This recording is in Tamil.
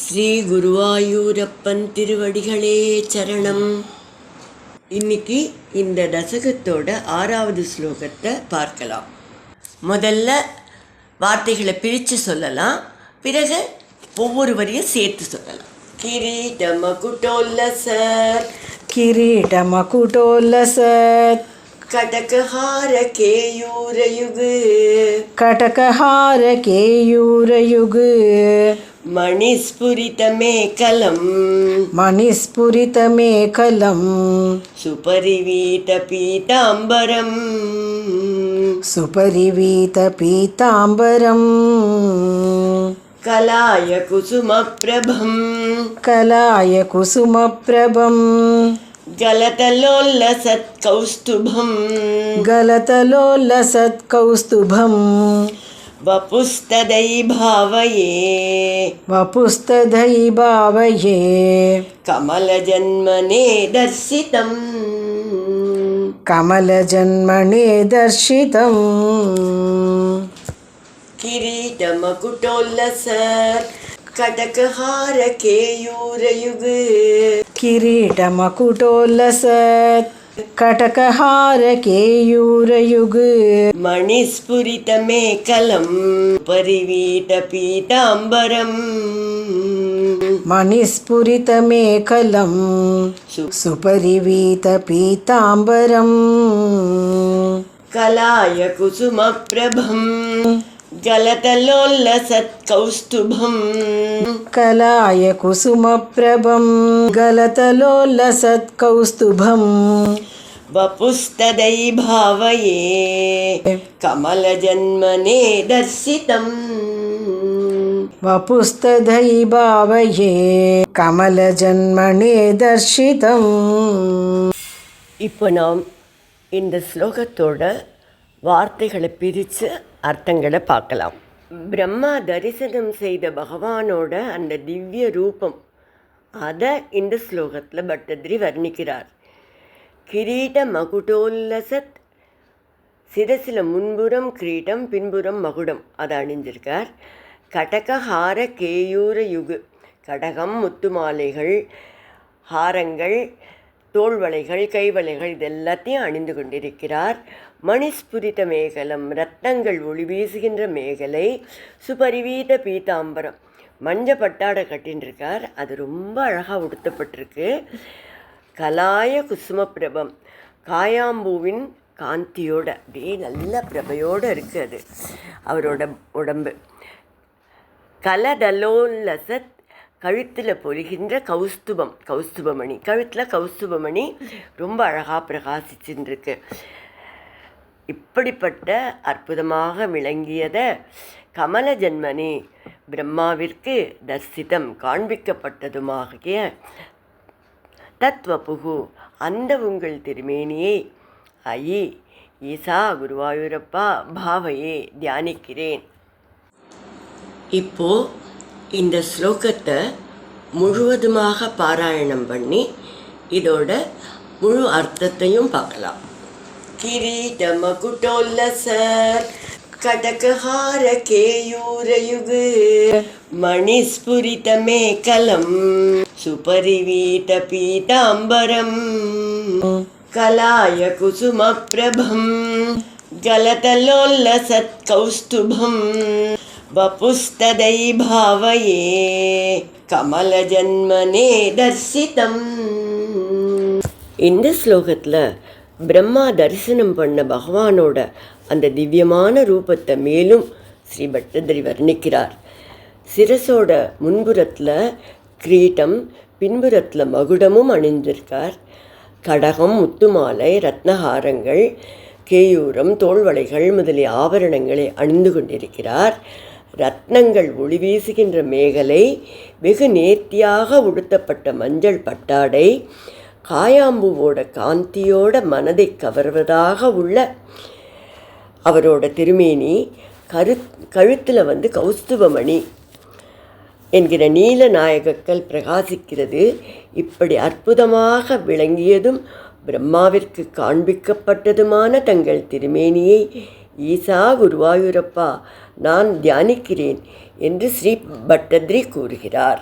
ஸ்ரீ குருவாயூரப்பன் திருவடிகளே சரணம். இன்னைக்கு இந்த தசகத்தோட 6வது ஸ்லோகத்தை பார்க்கலாம். முதல்ல வார்த்தைகளை பிரித்து சொல்லலாம், பிறகு ஒவ்வொரு வரியும் சேர்த்து சொல்லலாம். கிரீடமகுடோல்லசர் கிரீடமகுடோல்லசத் கடகஹார கேயூரயுகு கடகஹார கேயூரயுகு மணிஸ்புரிதமேகலம் மணிஸ்புரிதமேகலம் சுபரிவீதபீதாம்பரம் சுபரிவீதபீதாம்பரம் கலாய குசுமப்ரபம் கலாய குசுமப்ரபம் கலதலோல்லசத்கௌஸ்துபம் கலதலோல்லசத்கௌஸ்துபம் வபுஸ்ததை பாவயே வபுஸ்ததை பாவயே கமலஜன்மனே தர்சிதம் கமலஜன்மனே தர்சிதம் கிரீடமகுடோல்லசர் கடகஹார கேயூரயுகு கிரீடமகுடோல்லசத் கடகஹார கேயூரயுகு மணிஸ்புரிதமேகலம் பரிவீதபீதாம்பரம் மணிஸ்புரிதமேகலம் சுபரிவீதபீதாம்பரம் கலாய குசுமப்ரபம் கலதலோல்லசத்கௌஸ்துபம் கலாய குசுமப்ரபம் கலதலோல்லசத்கௌஸ்துபம் வபுஸ்ததை பாவயே கமலஜன்மனே தர்சிதம் வபுஸ்ததை பாவயே கமலஜன்மனே தர்சிதம். இப்போ நாம் இந்த ஸ்லோகத்தோட வார்த்தைகளை பிரித்து அர்த்தங்களை பார்க்கலாம். பிரம்மா தரிசனம் செய்த பகவானோட அந்த திவ்ய ரூபம், அதை இந்த ஸ்லோகத்தில் பட்டதிரி வர்ணிக்கிறார். கிரீட மகுடோல்லசத், சிரசில் முன்புறம் கிரீடம் பின்புறம் மகுடம், அதை அணிஞ்சிருக்கார். கடகஹார கேயூர யுகு, கடகம் முத்து மாலைகள் ஹாரங்கள் தோள்வளைகள் கைவளைகள் இதெல்லாத்தையும் அணிந்து கொண்டிருக்கிறார். மணிஸ்புரித மேகலம், ரத்னங்கள் ஒளி வீசுகின்ற மேகலை. சுபரிவீத பீதாம்பரம், மஞ்ச பட்டாடை கட்டின்றிருக்கார், அது ரொம்ப அழகாக உடுத்தப்பட்டிருக்கு. கலாய குசும பிரபம், காயாம்பூவின் காந்தியோட அப்படியே நல்ல பிரபையோடு இருக்குது அது அவரோட உடம்பு. கலதலோல்லசத், கழுத்தில் பொலிகின்ற கௌஸ்துபம், கௌஸ்துபமணி, கழுத்தில் கௌஸ்துபமணி ரொம்ப அழகாக பிரகாசிச்சுருக்கு. இப்படிப்பட்ட அற்புதமாக விளங்கியதை கமல ஜன்மனி பிரம்மாவிற்கு தர்சிதம் காண்பிக்கப்பட்டதுமாகிய தத்வபுகு, அந்த உங்கள் திருமேனியை ஐ ஈசா குருவாயூரப்பா பாவையே தியானிக்கிறேன். இப்போ இந்த ஸ்லோகத்தை முழுவதுமாக பாராயணம் பண்ணி இதோட முழு அர்த்தத்தையும் பார்க்கலாம். கிரீடமகுடோல்லசர் கடகஹார கேயூரயுகு மணிஸ்புரிதமேகலம் சுபரிவீதபீதாம்பரம் கலாய குசுமப்ரபம் கலதலோல்லசத்கௌஸ்துபம் வபுஸ்ததை பாவயே கமலஜன்மனே தர்சிதம். இந்த ஸ்லோகத்தில் பிரம்மா தரிசனம் பண்ண பகவானோட அந்த திவ்யமான ரூபத்தை மேலும் ஸ்ரீ பட்டதிரி வர்ணிக்கிறார். சிரசோட முன்புறத்தில் கிரீட்டம் பின்புறத்தில் மகுடமும் அணிந்திருக்கார். கடகம் முத்துமாலை ரத்னஹாரங்கள் கேயூரம் தோள்வளைகள் முதலிய ஆபரணங்களை அணிந்து கொண்டிருக்கிறார். ரத்னங்கள் ஒளி வீசுகின்ற மேகலை, வெகு நேர்த்தியாக உடுத்தப்பட்ட மஞ்சள் பட்டாடை, காயாம்பூவோட காந்தியோட மனதை கவர்வதாக உள்ள அவரோட திருமேனி, கழுத்தில் கௌஸ்துபமணி என்கிற நீல நாயகக்கல் பிரகாசிக்கிறது. இப்படி அற்புதமாக விளங்கியதும் பிரம்மாவிற்கு காண்பிக்கப்பட்டதுமான தங்கள் திருமேனியை ஈசா குருவாயூரப்பா நான் தியானிக்கிறேன் என்று ஸ்ரீ பட்டத்ரி கூறுகிறார்.